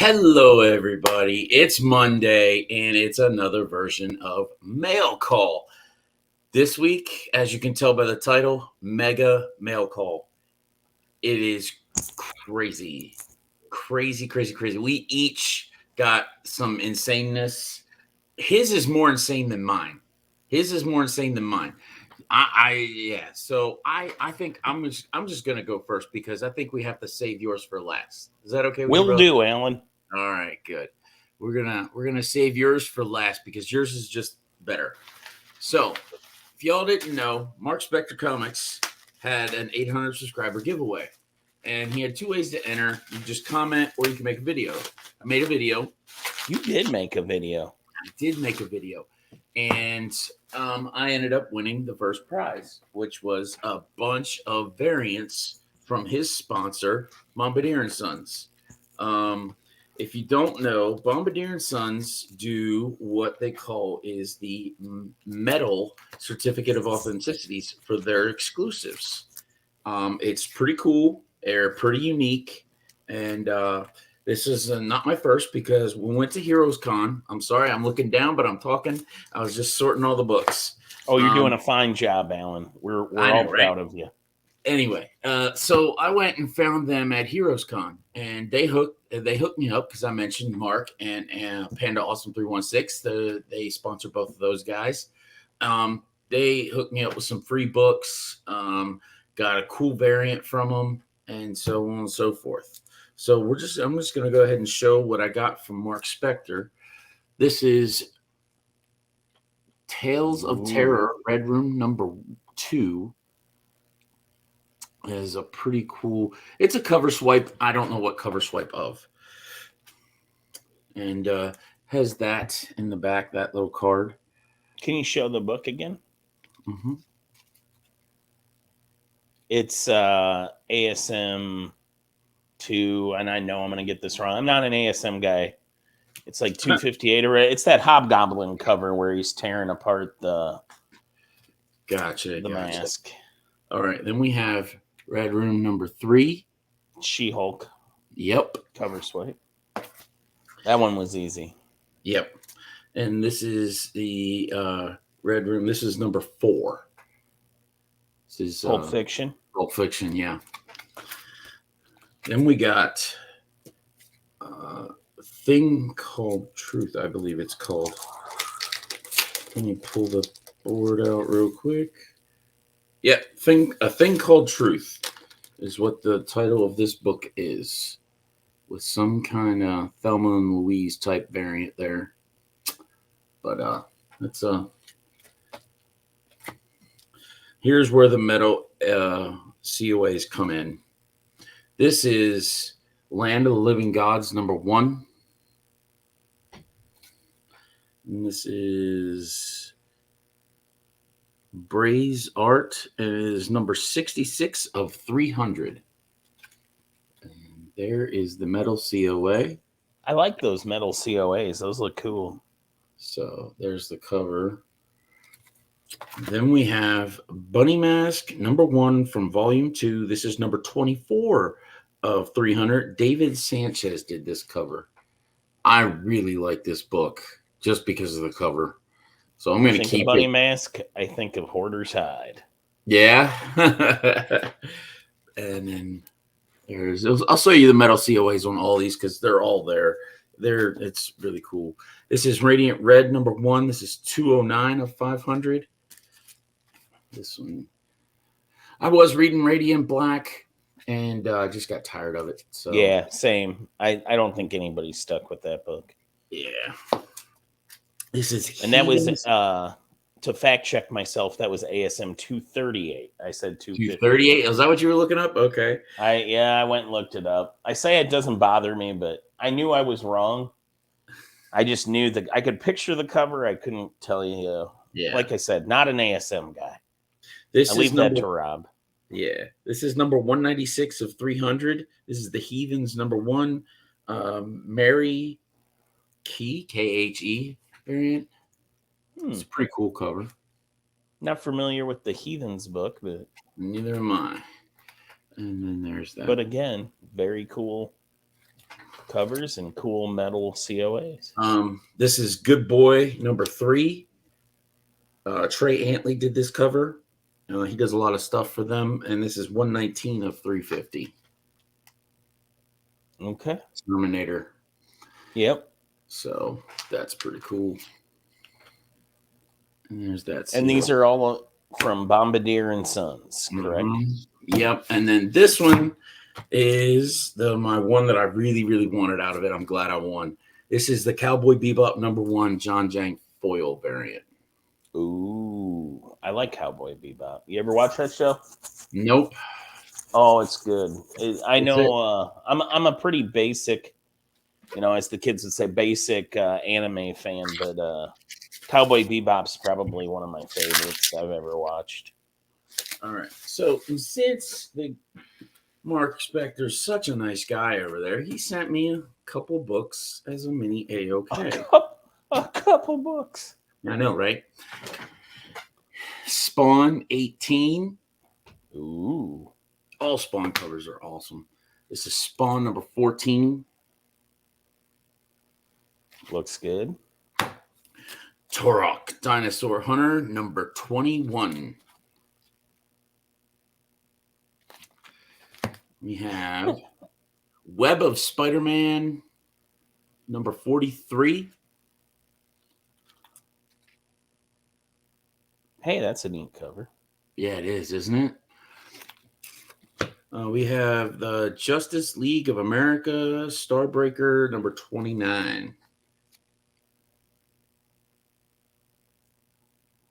Hello, everybody. It's Monday, and it's another version of Mail Call. This week, as you can tell by the title, Mega Mail Call. It is crazy. Crazy. We each got some insaneness. His is more insane than mine. So I think I'm just gonna go first because I think we have to save yours for last. Is that okay with you, Will brother? do, Alan. All right, good. We're gonna save yours for last because yours is just better. So, if y'all didn't know, Mark Spector Comics had an 800 subscriber giveaway, and he had two ways to enter. You just comment, or you can make a video. I made a video. You did make a video. I did make a video, and I ended up winning the first prize, which was a bunch of variants from his sponsor, Bombardier and Sons. If you don't know, Bombardier and Sons do what they call is the metal certificate of authenticities for their exclusives. It's pretty cool. They're pretty unique, and this is not my first because we went to Heroes Con. I'm sorry, I'm looking down, but I'm talking. I was just sorting all the books. Oh, you're doing a fine job, Alan. We're all proud of you. Anyway, so I went and found them at Heroes Con, and they hooked me up because I mentioned Mark and Panda Awesome 316. They sponsor both of those guys. They hooked me up with some free books. Got a cool variant from them, and so on and so forth. So I'm just going to go ahead and show what I got from Mark Spector. This is Tales of Terror, Red Room number 2. Is a pretty cool. It's a cover swipe. I don't know what cover swipe of, and has that in the back. That little card. Can you show the book again? Mm-hmm. It's ASM 2, and I know I'm going to get this wrong. I'm not an ASM guy. It's like 258 or it's that Hobgoblin cover where he's tearing apart the mask. All right, then we have Red Room number 3. She-Hulk. Yep. Cover swipe. That one was easy. Yep. And this is the Red Room. This is number 4. This is Pulp Fiction. Pulp Fiction, yeah. Then we got a Thing Called Truth, I believe it's called. Let me pull the board out real quick. Yeah, A Thing Called Truth is what the title of this book is, with some kind of Thelma and Louise type variant there. But it's here's where the metal COAs come in. This is Land of the Living Gods number 1. And this is Bray's Art, and it is number 66 of 300. And there is the metal COA. I like those metal COAs. Those look cool. So there's the cover. Then we have Bunny Mask number 1 from volume 2. This is number 24 of 300. David Sanchez did this cover. I really like this book just because of the cover. So I'm going to keep Bunny Mask. I think of Hoarder's Hide. Yeah. And then I'll show you the metal COAs on all these because they're all there. It's really cool. This is Radiant Red number 1. This is 209 of 500. This one, I was reading Radiant Black, and I just got tired of it. So yeah, same. I don't think anybody's stuck with that book. Yeah. This is and that was to fact check myself. That was ASM 238. I said 238. Is that what you were looking up? Okay. I went and looked it up. I say it doesn't bother me, but I knew I was wrong. I just knew that I could picture the cover. I couldn't tell you. Yeah. Like I said, not an ASM guy. I leave that to Rob. Yeah. This is number 196 of 300. This is the Heathens number 1. Mary Key, K-H-E variant. It's a pretty cool cover. Not familiar with the Heathens book, but neither am I. And then there's that. But again, very cool covers and cool metal COAs. This is Good Boy number 3. Trey Antley did this cover. He does a lot of stuff for them, and this is 119 of 350. Okay. Terminator. Yep. So that's pretty cool. And there's that. And these are all from Bombardier and Sons, correct? Mm-hmm. Yep. And then this one is my one that I really, really wanted out of it. I'm glad I won. This is the Cowboy Bebop number 1 John Giang foil variant. Ooh, I like Cowboy Bebop. You ever watch that show? Nope. Oh, it's good. I know. I'm a pretty basic, as the kids would say, basic anime fan. But Cowboy Bebop's probably one of my favorites I've ever watched. All right. So since Mark Spector's such a nice guy over there, he sent me a couple books as a mini AOK. A couple books. I know, right? Spawn 18. Ooh. All Spawn covers are awesome. This is Spawn number 14. Looks good. Turok Dinosaur Hunter number 21. We have Web of Spider-Man number 43. Hey, that's a neat cover. Yeah, it is, isn't it? We have the Justice League of America Starbreaker number 29.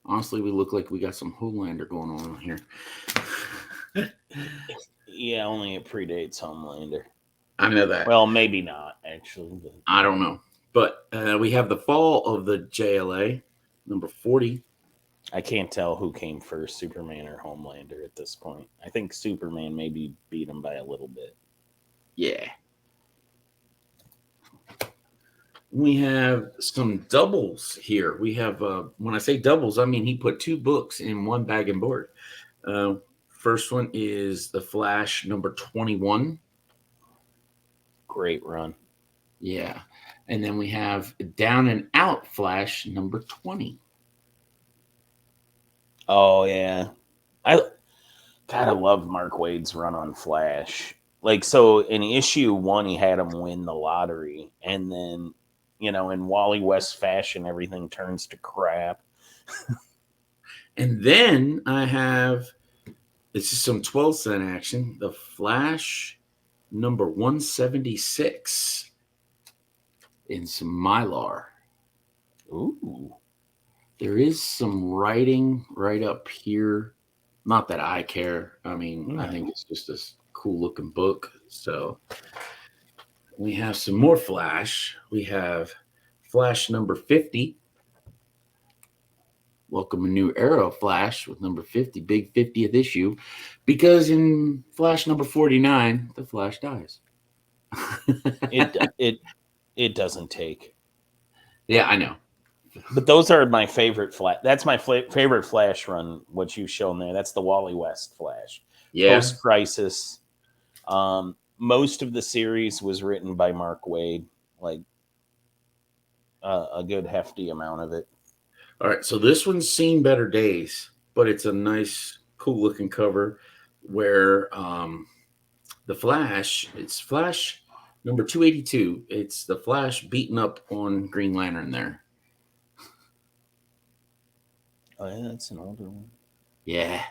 Honestly, we look like we got some Homelander going on here. Yeah, only it predates Homelander. I know that. Well, maybe not, actually. But... I don't know. But we have the Fall of the JLA number 40. I can't tell who came first, Superman or Homelander at this point. I think Superman maybe beat him by a little bit. Yeah. We have some doubles here. We have, when I say doubles, I mean he put 2 books in one bag and board. First one is The Flash number 21. Great run. Yeah. And then we have Down and Out Flash number 20. Oh, yeah. I love Mark Waid's run on Flash. Like, so in issue 1, he had him win the lottery. And then, in Wally West fashion, everything turns to crap. And then I have, this is some 12-cent action, The Flash number 176 in some Mylar. Ooh. There is some writing right up here. Not that I care. I mean, I think it's just a cool looking book. So we have some more Flash. We have Flash number 50. Welcome a new era of Flash with number 50, big 50th issue. Because in Flash number 49, the Flash dies. It doesn't take. Yeah, I know. But those are my favorite Flash. That's my favorite Flash run, what you've shown there. That's the Wally West Flash. Yeah. Post-Crisis. Most of the series was written by Mark Waid. Like, a good hefty amount of it. All right, so this one's seen better days, but it's a nice, cool-looking cover where the Flash, it's Flash number 282. It's the Flash beating up on Green Lantern there. Oh, yeah, that's an older one. Yeah,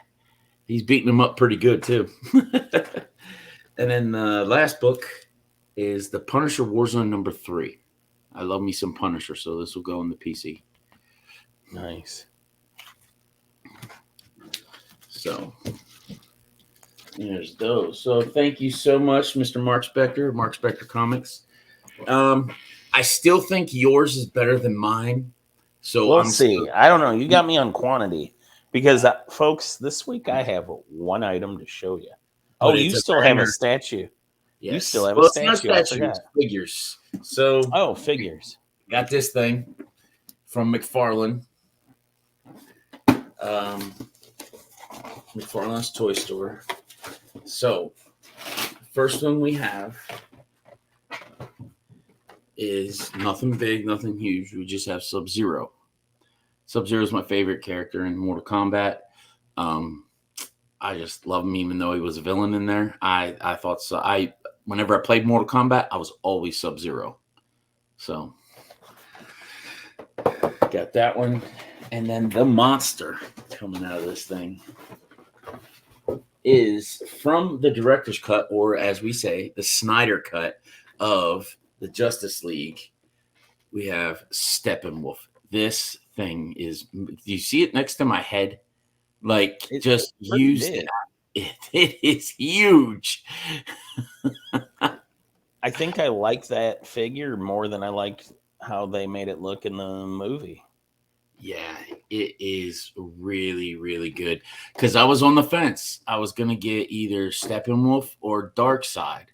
he's beating him up pretty good, too. And then the last book is The Punisher Warzone number 3. I love me some Punisher, so this will go on the PC. Nice. So there's those. So thank you so much, Mr. Mark Spector, Mark Spector Comics. I still think yours is better than mine. So we'll see. I don't know. You got me on quantity because, folks, this week I have one item to show you. Oh, you still have a statue. Yes. You still have a statue. It's figures. So figures. Got this thing from McFarlane. McFarlane's Toy Store. So, first one we have is nothing big, nothing huge. We just have Sub Zero. Sub Zero is my favorite character in Mortal Kombat. Um, I just love him, even though he was a villain in there. I thought so. Whenever I played Mortal Kombat, I was always Sub Zero. So got that one, and then the monster coming out of this thing is from the director's cut, or as we say, the Snyder cut of the Justice League. We have Steppenwolf. This thing is. Do you see it next to my head? Like, just pretty use big. it is huge. I think I like that figure more than I liked how they made it look in the movie. Yeah, it is really, really good. Because I was on the fence. I was gonna get either Steppenwolf or Darkseid.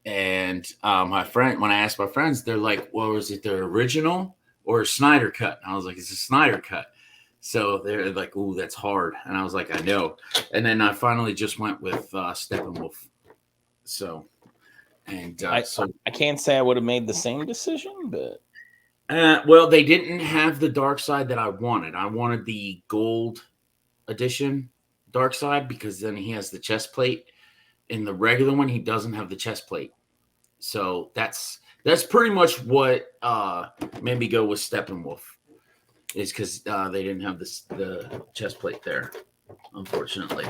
And my friend, when I asked my friends, they're like, "Well, was it the original or Snyder cut?" And I was like, "It's a Snyder cut." So they're like, "Ooh, that's hard." And I was like, "I know." And then I finally just went with Steppenwolf. So, and I can't say I would have made the same decision, but well, they didn't have the dark side that I wanted. I wanted the gold edition dark side because then he has the chest plate. In the regular one, he doesn't have the chest plate. So that's pretty much what made me go with Steppenwolf. Is because they didn't have the chest plate there, unfortunately.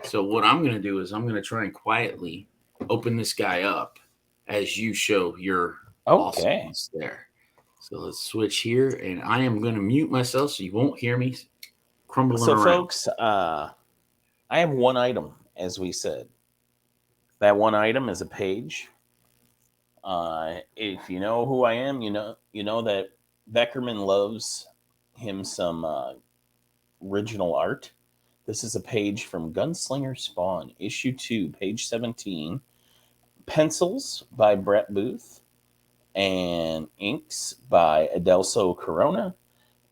So what I'm going to do is I'm going to try and quietly open this guy up as you show your awesomeness there. So let's switch here, and I am going to mute myself so you won't hear me crumbling around. So, folks, I have one item, as we said. That one item is a page. If you know who I am, you know that Beckerman loves him some original art. This is a page from Gunslinger Spawn, issue 2, page 17. Pencils by Brett Booth and inks by Adelso Corona.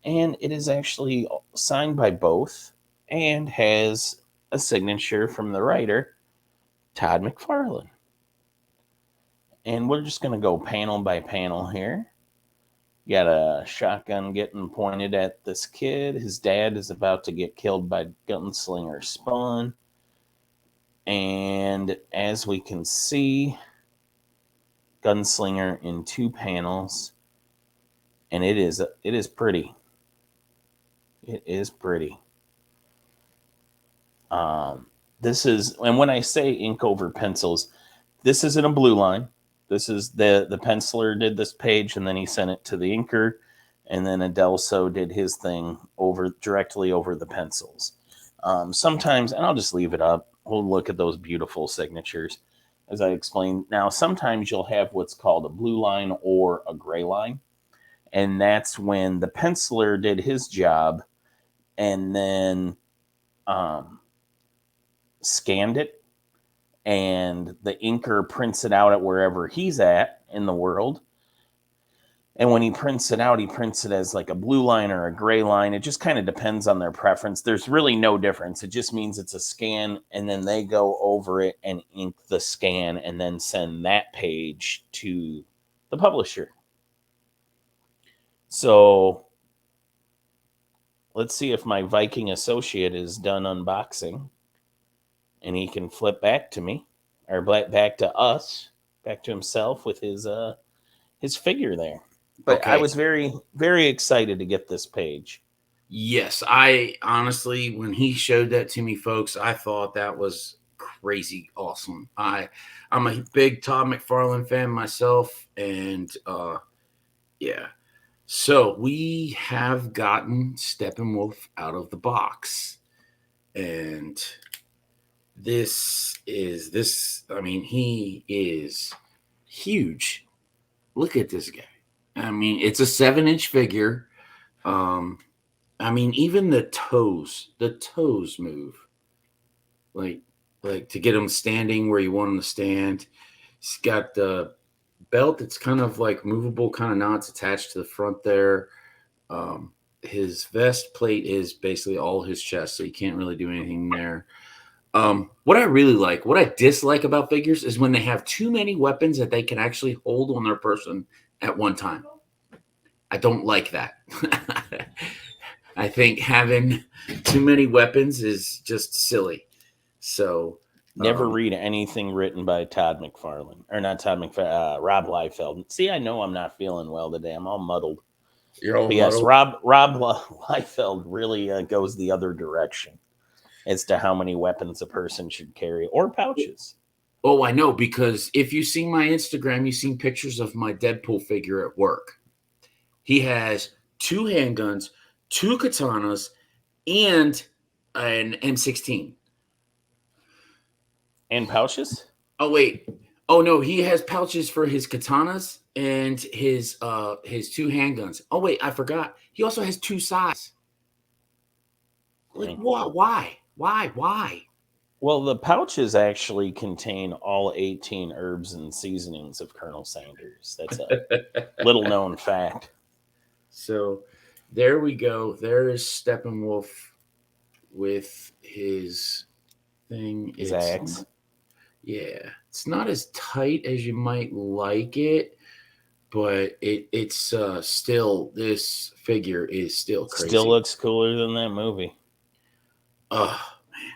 And it is actually signed by both and has a signature from the writer, Todd McFarlane. And we're just going to go panel by panel here. You got a shotgun getting pointed at this kid. His dad is about to get killed by Gunslinger Spawn. And as we can see, Gunslinger in 2 panels. And it is pretty. It is pretty. This is, and when I say ink over pencils, this isn't a blue line. This is the penciler did this page and then he sent it to the inker, and then Adelso did his thing directly over the pencils. Sometimes, and I'll just leave it up. We'll look at those beautiful signatures as I explained. Now, sometimes you'll have what's called a blue line or a gray line, and that's when the penciler did his job and then scanned it, and the inker prints it out at wherever he's at in the world. And when he prints it out, he prints it as like a blue line or a gray line. It just kind of depends on their preference. There's really no difference. It just means it's a scan, and then they go over it and ink the scan and then send that page to the publisher. So let's see if my Viking associate is done unboxing, and he can flip back to me, or back to us, back to himself with his figure there. But okay. I was very, very excited to get this page. Yes, I honestly, when he showed that to me, folks, I thought that was crazy awesome. I'm a big Todd McFarlane fan myself, and yeah. So we have gotten Steppenwolf out of the box, and I mean, he is huge. Look at this guy. I mean, it's a 7-inch figure. I mean, even the toes move. Like to get him standing where you want him to stand. He's got the belt that's kind of like movable, kind of knots attached to the front there. His vest plate is basically all his chest, so you can't really do anything there. What I really like, what I dislike about figures is when they have too many weapons that they can actually hold on their person at one time. I don't like that. I think having too many weapons is just silly. So, Never read anything written by Todd McFarlane or not Todd McFarlane, Rob Liefeld. See, I know I'm not feeling well today. I'm all muddled. you're all But yes, muddled. Rob Liefeld really goes the other direction as to how many weapons a person should carry or pouches. Oh, I know, because if you see my Instagram, you've seen pictures of my Deadpool figure at work. He has two handguns, two katanas, and an M16. And pouches? Oh wait. Oh no, he has pouches for his katanas and his two handguns. Oh wait, I forgot. He also has two sides. Like Dang. what? Why? Why? Why? Well, the pouches actually contain all 18 herbs and seasonings of Colonel Sanders. That's a little known fact. So there we go. There is Steppenwolf with his thing. His axe. Yeah, it's not as tight as you might like it, but it's still, this figure is still Still crazy. looks cooler than that movie. Oh man,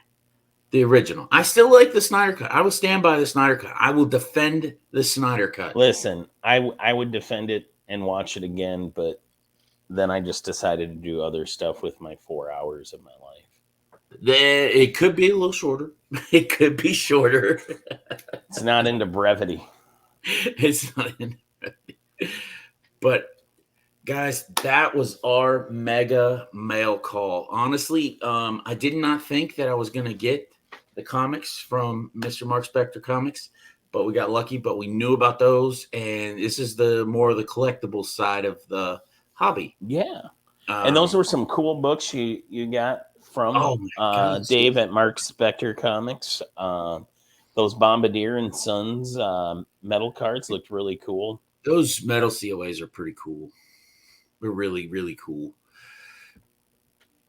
the original. I still like the Snyder cut. I will stand by the Snyder cut. I will defend the Snyder cut. Listen, I would defend it and watch it again, but then I just decided to do other stuff with my 4 hours of my life. It could be a little shorter. It could be shorter. It's not into brevity. It's not in. But guys, that was our mega mail call. Honestly, I did not think that I was gonna get the comics from Mr. Mark Spector Comics, but we got lucky. But we knew about those, and this is the more of the collectible side of the hobby. Yeah. And those were some cool books you got from Oh my god, Dave at Mark Spector Comics. Those Bombardier and Sons metal cards looked really cool. those metal COAs are pretty cool. They're really really cool. I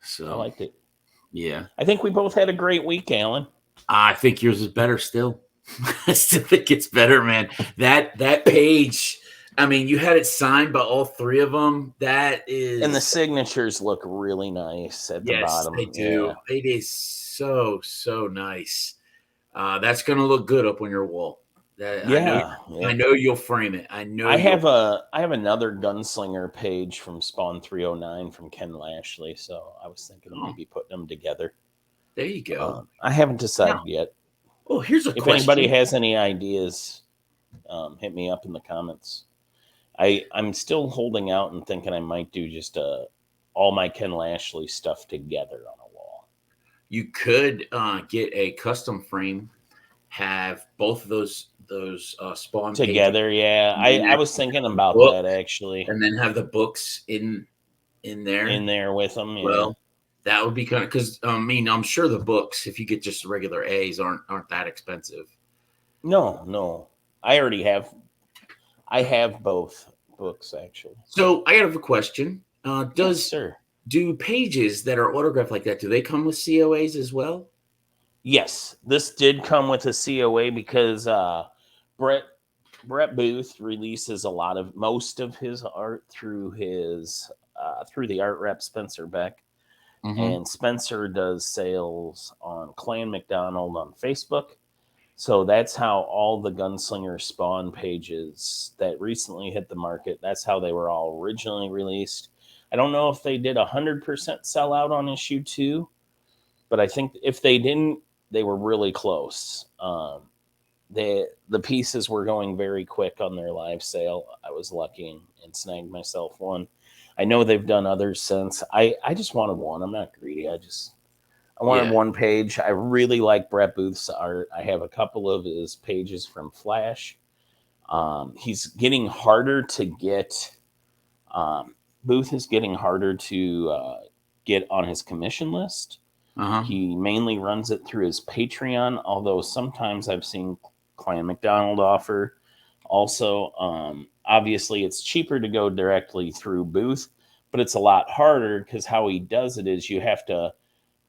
So liked it. yeah, I think we both had a great week, Alan. I think yours is better still. I still think it's better, man. That page. I mean, you had it signed by all three of them. That is, And the signatures look really nice at the yes, bottom. they Yeah. do. It is so nice. That's gonna look good up on your wall. That I know. Yeah. Yeah. I know you'll frame it. I know I you'll. have another gunslinger page from Spawn 309 from Ken Lashley, so I was thinking of Oh, maybe putting them together. there you go. I haven't Now, decided yet. oh, here's a If anybody question. has any ideas, hit me up in the comments. I'm still holding out and thinking I might do just all my Ken Lashley stuff together on a wall. You could get a custom frame. Have both of those spawn pages Together, yeah. in I there, was thinking about book, that actually and then have the books in there. in there with them. Yeah. Well, that would be kind of, because I mean, I'm sure the books, if you get just regular A's, aren't that expensive. No, no. I already have. I have both books actually. So I have a question. Yes, Does sir. do pages that are autographed like that, do they come with COAs as well? Yes, this did come with a COA because Brett Brett Booth releases a lot of most of his art through the art rep Spencer Beck, Mm-hmm. and Spencer does sales on Clan McDonald on Facebook. So that's how all the Gunslinger Spawn pages that recently hit the market, that's how they were all originally released. I don't know if they did 100% sell out on issue 2, but I think if they didn't, they were really close. The pieces were going very quick on their live sale. I was lucky and snagged myself one. I know they've done others since. I just wanted one. I'm not greedy. I wanted Yeah. one page. I really like Brett Booth's art. I have a couple of his pages from Flash. He's getting harder to get. Um, Booth is getting harder to get on his commission list. Uh-huh. He mainly runs it through his Patreon, although sometimes I've seen Clan McDonald offer. Also, obviously, it's cheaper to go directly through Booth, but it's a lot harder because how he does it is you have to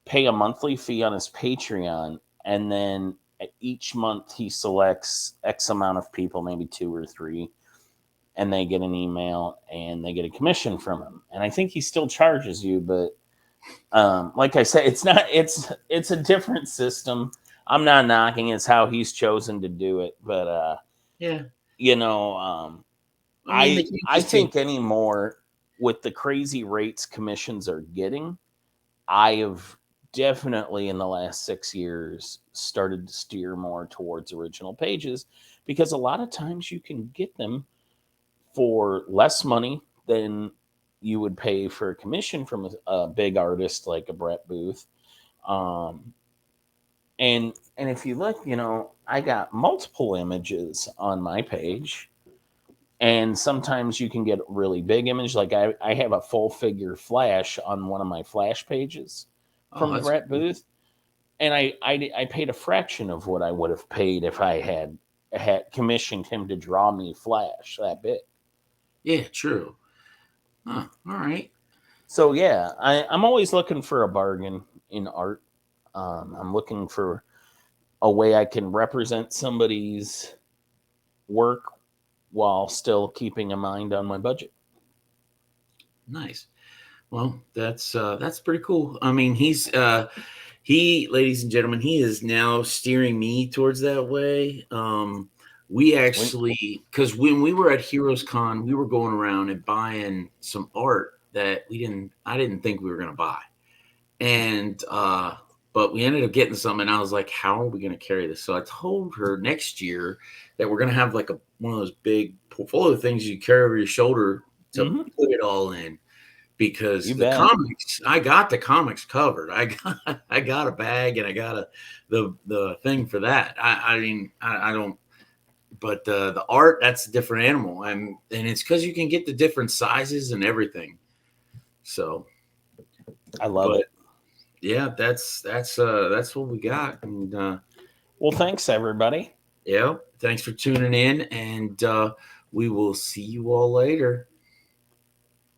pay a monthly fee on his Patreon, and then each month he selects X amount of people, maybe 2 or 3, and they get an email and they get a commission from him. And I think he still charges you, but like I said, it's not. It's a different system. I'm not knocking. It's how he's chosen to do it, but Yeah. you know, I mean, they can't I just take. think anymore with the crazy rates commissions are getting, I have definitely in the last 6 years started to steer more towards original pages because a lot of times you can get them for less money than you would pay for a commission from a big artist like a Brett Booth. Um, and if you look, I got multiple images on my page, and sometimes you can get a really big image. Like I have a full figure flash on one of my flash pages Oh, from that's Brett cool. Booth, and I paid a fraction of what I would have paid if I had commissioned him to draw me flash that big. Yeah, true. Huh. All right. So yeah, I'm always looking for a bargain in art. I'm looking for a way I can represent somebody's work while still keeping a mind on my budget. Nice. Well, that's pretty cool. I mean, ladies and gentlemen, he is now steering me towards that way. We When actually, because when we were at Heroes Con, we were going around and buying some art that I didn't think we were gonna buy, and but we ended up getting some, and I was like, how are we gonna carry this? So I told her next year that we're gonna have like one of those big portfolio things you carry over your shoulder to hmm put it all in, because you the bet. comics, I got the comics covered. I got a bag, and I got the thing for that. I mean, I don't, but the art, that's a different animal, and it's because you can get the different sizes and everything. So, I love but it. yeah, that's what we got, and Well, thanks everybody. yeah, thanks for tuning in, and we will see you all later.